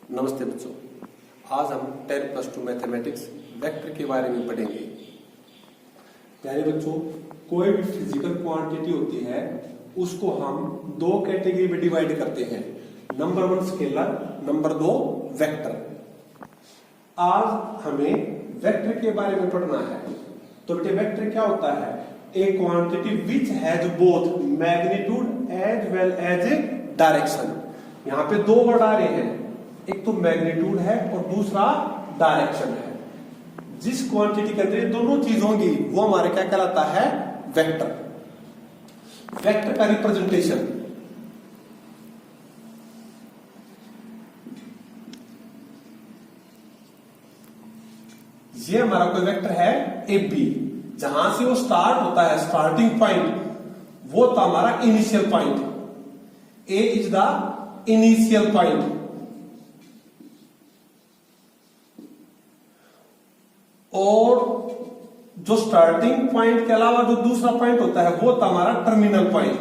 नमस्ते बच्चों, आज हम 10+2 मैथमेटिक्स वेक्टर के बारे में पढ़ेंगे। प्यारे बच्चों, कोई भी फिजिकल क्वांटिटी होती है उसको हम दो कैटेगरी में डिवाइड करते हैं, नंबर 1 स्केलर, नंबर 2 वेक्टर। आज हमें वेक्टर के बारे में पढ़ना है। तो बेटे वेक्टर क्या होता है? A quantity which has both magnitude as well as a direction. यहाँ पे दो वर्ड आ रहे हैं, एक तो मैग्नीट्यूड है और दूसरा डायरेक्शन है। जिस क्वांटिटी के अंदर दोनों चीज होंगी वो हमारे क्या कहलाता है? वेक्टर। वेक्टर का रिप्रेजेंटेशन ये हमारा कोई वेक्टर है ए बी, जहां से वो स्टार्ट होता है, स्टार्टिंग पॉइंट वो था हमारा initial point. A is the initial point और जो स्टार्टिंग पॉइंट के अलावा जो दूसरा पॉइंट होता है वो था हमारा टर्मिनल पॉइंट।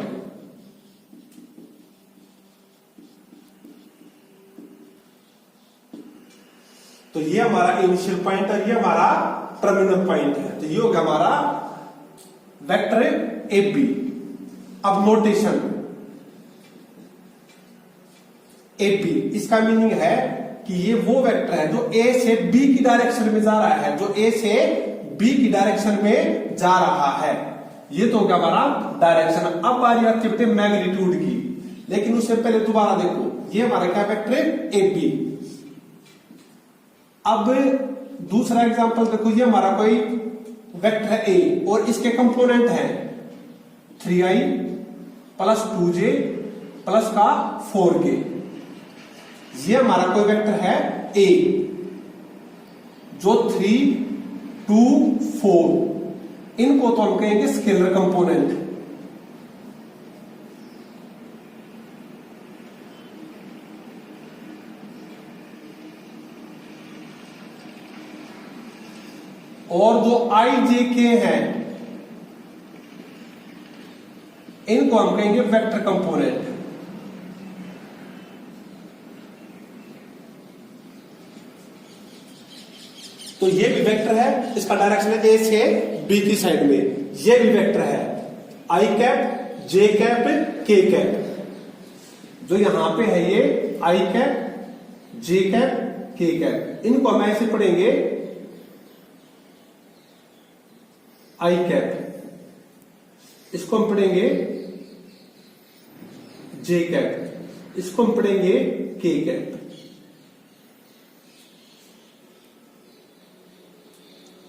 तो ये हमारा इनिशियल पॉइंट है, ये हमारा टर्मिनल पॉइंट है। तो ये होगा हमारा वेक्टर ए बी। अब नोटेशन ए बी, इसका मीनिंग है कि ये वो वेक्टर है जो ए से बी की डायरेक्शन में जा रहा है, जो ए से बी की डायरेक्शन में जा रहा है। ये तो क्या हमारा डायरेक्शन। अब बारी आती है मैग्नीट्यूड की, लेकिन उससे पहले दोबारा देखो, ये हमारा क्या वेक्टर है? A B. अब दूसरा एग्जांपल देखो, ये हमारा कोई वेक्टर है ए और इसके कंपोनेंट है 3i प्लस 2j प्लस का 4k। ये हमारा कोई वेक्टर है ए जो 3, 2, 4, इनको तो हम कहेंगे स्केलर कंपोनेंट। और जो i, j, k है इनको हम कहेंगे वेक्टर कंपोनेंट। तो ये भी वेक्टर है, इसका डायरेक्शन है ए से बी की साइड में। ये भी वेक्टर है आई कैप, जे कैप, के कैप। जो यहां पे है ये आई कैप, जे कैप, के कैप, इनको हम ऐसे पढ़ेंगे आई कैप, इसको हम पढ़ेंगे जे कैप, इसको हम पढ़ेंगे के कैप।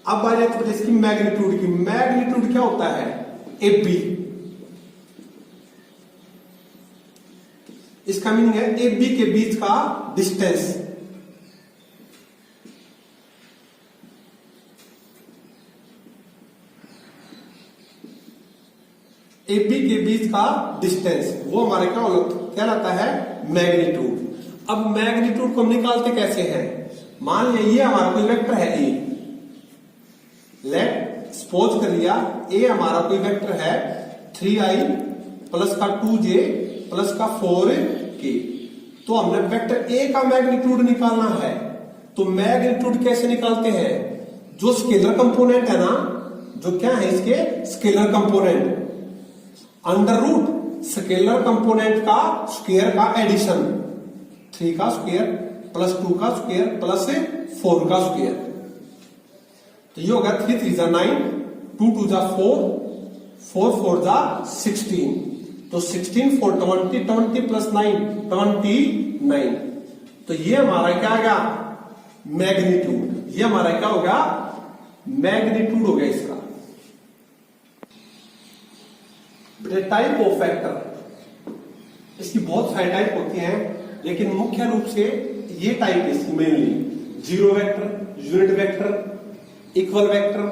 अब आ जाती है इसकी मैग्नीट्यूड की। मैग्नीट्यूड क्या होता है? A B. इसका मीनिंग है ए बी के बीच का डिस्टेंस। ए बी के बीच का डिस्टेंस वो हमारे क्या कहलाता है? मैग्नीट्यूड। अब मैग्नीट्यूड को हम निकालते कैसे हैं? मान लिया ये हमारा कोई वेक्टर है ए, लेट सपोज कर लिया ए हमारा कोई वेक्टर है 3i प्लस का 2j प्लस का 4k। तो हमने वेक्टर ए का मैग्नीट्यूड निकालना है। तो मैग्नीट्यूड कैसे निकालते हैं? जो स्केलर कंपोनेंट है ना, जो क्या है इसके scalar component, under root scalar component का स्क्वायर का एडिशन, 3 का स्क्वायर प्लस 2 का स्क्वायर प्लस 4 का स्क्वायर। तो ये होगा 3 3 जा 9, 2 2 जा 4, 4 4 जा 16। तो 16 4 20, 20 प्लस 9 29। तो ये हमारा क्या होगा? मैग्नीट्यूड। ये हमारा क्या होगा? मैग्नीट्यूड हो गया इसका। टाइप ऑफ वेक्टर, इसकी बहुत सारी टाइप होती हैं, लेकिन मुख्य रूप से ये टाइप है इसकी mainly: zero vector, unit vector, equal vector,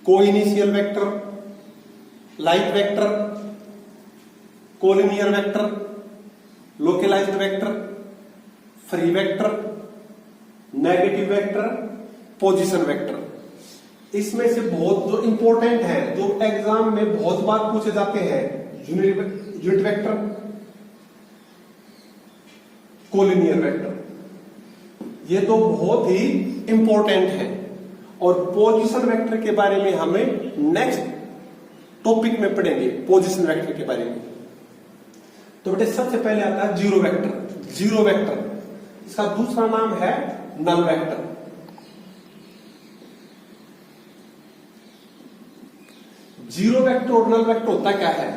coinitial vector, like vector, collinear vector, localised vector, free vector, negative vector, position vector. इसमें से बहुत जो इंपॉर्टेंट है, जो एग्जाम में बहुत बार पूछे जाते हैं, यूनिट वेक्टर, कोलिनियर वेक्टर। ये तो बहुत ही इंपॉर्टेंट है। और पोजीशन वेक्टर के बारे में हमें नेक्स्ट टॉपिक में पढ़ेंगे, पोजीशन वेक्टर के बारे में। तो बेटे सबसे पहले आता है जीरो वेक्टर। जीरो वेक्टर इसका दूसरा नाम है नल वेक्टर। जीरो वेक्टर और नल वेक्टर होता क्या है?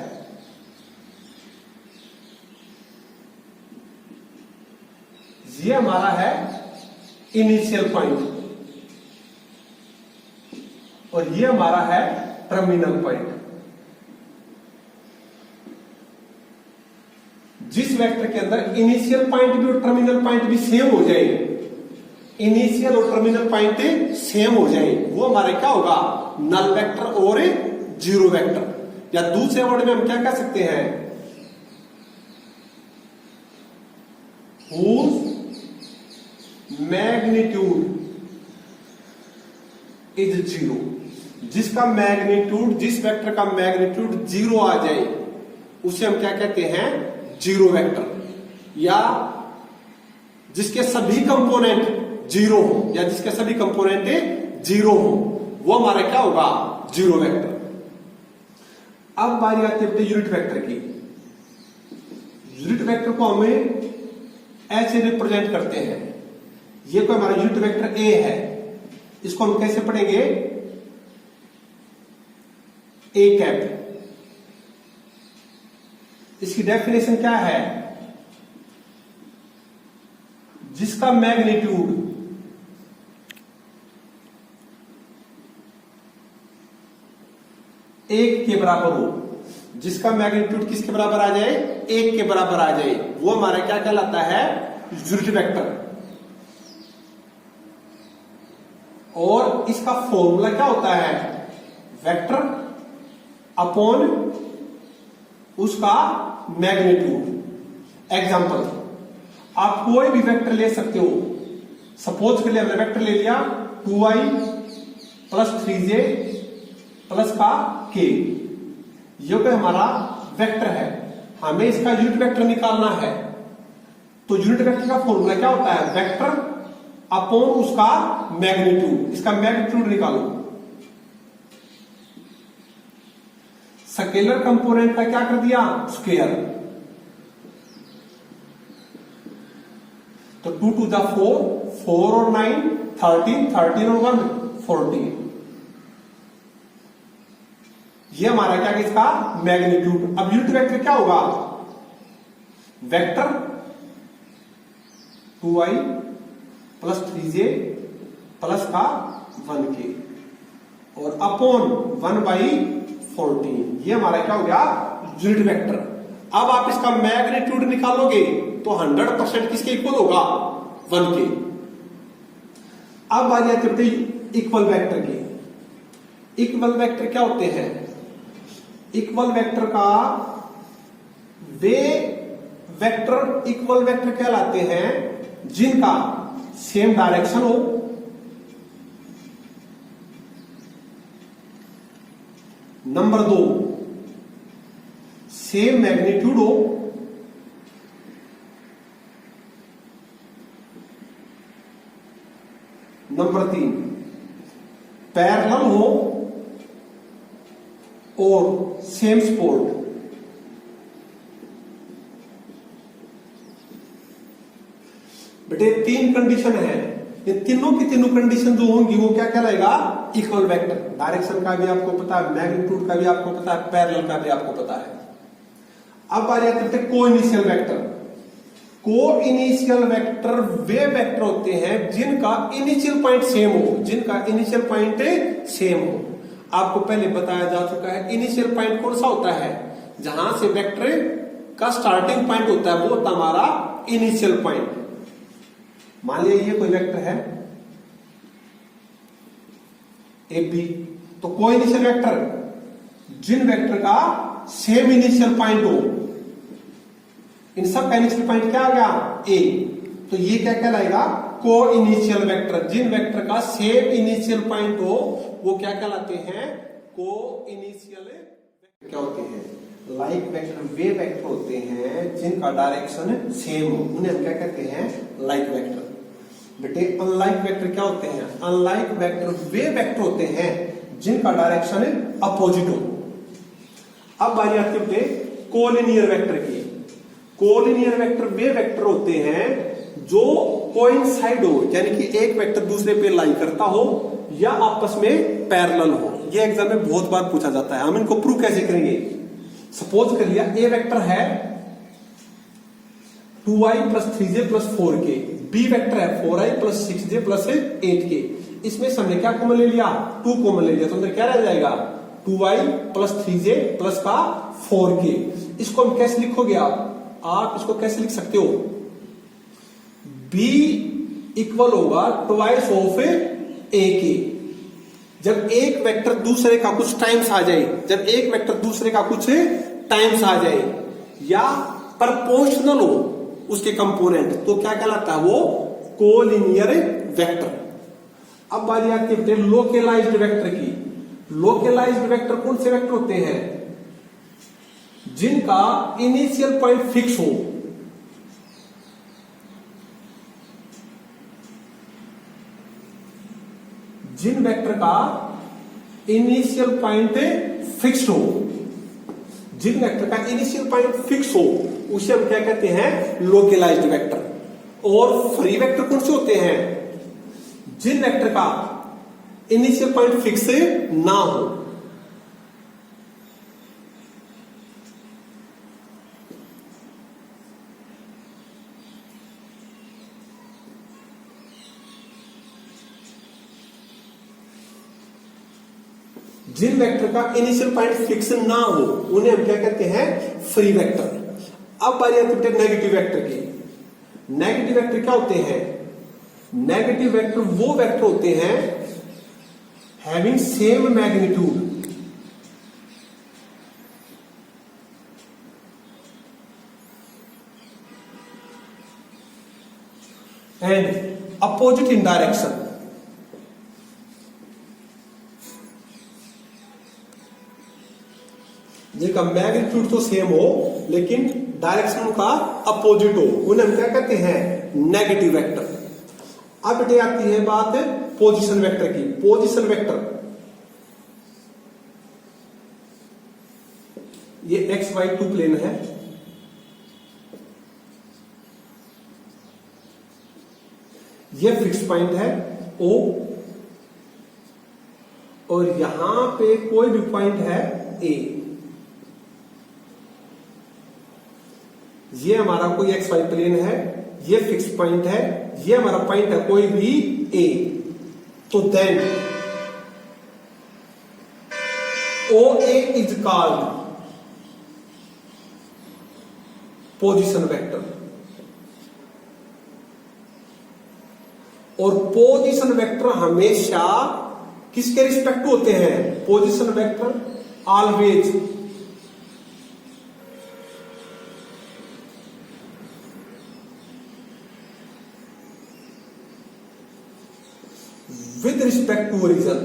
ये हमारा है इनिशियल पॉइंट और ये हमारा है टर्मिनल पॉइंट। जिस वेक्टर के अंदर इनिशियल पॉइंट भी और टर्मिनल पॉइंट भी सेम हो जाए, इनिशियल और टर्मिनल पॉइंट सेम हो जाए, वो हमारे क्या होगा? नल वेक्टर और जीरो वेक्टर। या दूसरे वर्ड में हम क्या कह सकते हैं? whose magnitude is zero. जिसका मैग्नीट्यूड, जिस वेक्टर का मैग्नीट्यूड जीरो आ जाए उसे हम क्या कहते हैं? Zero vector. या जिसके सभी कंपोनेंट जीरो हो, या जिसके सभी कंपोनेंट जीरो हो, वो हमारा क्या होगा? Zero vector. अब बारी आती है यूनिट वेक्टर की। यूनिट वेक्टर को हमें ऐसे रिप्रेजेंट करते हैं। ये कोई हमारा यूनिट वेक्टर ए है, इसको हम कैसे पढ़ेंगे? A cap. इसकी डेफिनेशन क्या है? जिसका मैग्नीट्यूड एक के बराबर हो, जिसका मैग्नीट्यूड किसके बराबर आ जाए? एक के बराबर आ जाए, वो हमारा क्या कहलाता है? Unit vector. और इसका फॉर्मूला क्या होता है? वेक्टर अपॉन उसका मैग्नीट्यूड। एग्जाम्पल, आप कोई भी वेक्टर ले सकते हो। सपोज के लिए हमने वेक्टर ले लिया 2i प्लस 3j प्लस का k। ये कोई हमारा वेक्टर है, हमें इसका यूनिट वेक्टर निकालना है। तो यूनिट वेक्टर का फॉर्मूला क्या होता है? वेक्टर अपॉन उसका मैग्नीट्यूड। इसका मैग्नीट्यूड निकालो। स्केलर कंपोनेंट का क्या कर दिया? स्क्वायर। तो 2 to the 4, 4 और 9 13, 13 और 1 14। ये हमारा क्या? इसका मैग्नीट्यूड। अब यूनिट वेक्टर क्या होगा? Vector 2i plus 3j plus का 1k और अपॉन 1/14। ये हमारा क्या हो गया? Unit vector. अब आप इसका मैग्नीट्यूड निकालोगे तो 100% किसके इक्वल होगा? 1 के। अब बारी आती है इक्वल वेक्टर की। इक्वल वेक्टर क्या होते हैं? इक्वल वेक्टर का वे वेक्टर इक्वल वेक्टर कहलाते हैं जिनका सेम डायरेक्शन हो, नंबर 2 सेम मैग्नीट्यूड हो, नंबर 3 पैरेलल हो और सेम सपोर्ट। बेटे 3 कंडीशन है, ये तीनों की तीनों कंडीशन जो होंगी वो क्या कहलाएगा? Equal vector. डायरेक्शन का भी आपको पता है, मैग्नीट्यूड का भी आपको पता है, पैरेलल का भी आपको पता है। अब आ जाते हैं को इनिशियल वेक्टर। को इनिशियल वेक्टर वे वेक्टर होते हैं जिनका इनिशियल पॉइंट सेम हो, जिनका इनिशियल पॉइंट सेम हो। आपको पहले बताया जा चुका है इनिशियल पॉइंट कौन सा होता है? जहां से वेक्टर का स्टार्टिंग पॉइंट होता है वो होता हमारा इनिशियल पॉइंट। मान लिया ये कोई वेक्टर है ए बी, तो कोई इनिशियल वेक्टर जिन वेक्टर का सेम इनिशियल पॉइंट हो, इन सब का इनिशियल पॉइंट क्या आ गया? ए। तो ये क्या कहलाएगा? को इनिशियल वेक्टर। जिन वेक्टर का सेम इनिशियल पॉइंट हो वो क्या कहलाते हैं? को इनिशियल क्या होते हैं? लाइक वेक्टर वे वेक्टर होते हैं जिनका डायरेक्शन सेम हो, उन्हें हम क्या कहते हैं? Like vector. बेटे अनलाइक वेक्टर क्या होते हैं? अनलाइक वेक्टर वे वेक्टर होते हैं जिनका डायरेक्शन अपोजिट हो। अब बारी आती है बेटे कोलिनियर वेक्टर की। कोलिनियर वेक्टर वे वेक्टर होते हैं जो कोइंसाइड हो, यानी कि एक वेक्टर दूसरे पे लाई करता हो या आपस में पैरेलल हो। ये एग्जाम में बहुत बार पूछा जाता है। हम इनको प्रूव कैसे करेंगे? सपोज कर लिया ए वेक्टर है 2i plus 3j plus 4k, B vector है 4i plus 6j plus 8k। इसमें से हमने क्या कॉमन ले लिया? 2 कॉमन ले लिया, तो अंदर क्या रह जाएगा? 2i प्लस 3j प्लस का 4k। इसको हम कैसे लिखोगे आप इसको कैसे लिख सकते हो? b इक्वल होगा ट्वाइस ऑफ a के। जब एक वेक्टर दूसरे का कुछ टाइम्स आ जाए, जब एक वेक्टर दूसरे का कुछ टाइम्स आ जाए या प्रपोर्शनल हो उसके कंपोनेंट, तो क्या कहलाता है? वो कोलिनियर वेक्टर। अब बारी आती है लोकलाइज्ड वेक्टर की। लोकलाइज्ड वेक्टर कौन से वेक्टर होते हैं? जिनका इनिशियल पॉइंट फिक्स हो। जिन वेक्टर का इनिशियल पॉइंट फिक्स हो, जिन वेक्टर का इनिशियल पॉइंट फिक्स हो उसे हम क्या कहते हैं? Localised vector. और फ्री वेक्टर कौन से होते हैं? जिन वेक्टर का इनिशियल पॉइंट फिक्स ना हो। जिन वेक्टर का इनिशियल पॉइंट फिक्स ना हो उन्हें हम क्या कहते हैं? Free vector. अब बारी आती है नेगेटिव वेक्टर की। नेगेटिव वेक्टर क्या होते हैं? नेगेटिव वेक्टर वो वेक्टर होते हैं having same magnitude and opposite in direction. जिनका मैग्नीट्यूड तो सेम हो लेकिन डायरेक्शन का अपोजिट हो, उन्हें हम क्या कहते हैं? Negative vector. अब बेटे आती है बात पोजीशन वेक्टर की। पोजीशन वेक्टर ये XY2 प्लेन है, ये फिक्स पॉइंट है O, और यहां पे कोई भी पॉइंट है A। ये हमारा कोई XY प्लेन है, ये फिक्स पॉइंट है, ये हमारा पॉइंट है कोई भी A। तो then OA is called position vector. और पोजीशन वेक्टर हमेशा किसके रिस्पेक्ट होते हैं? Position vector always with respect to origin।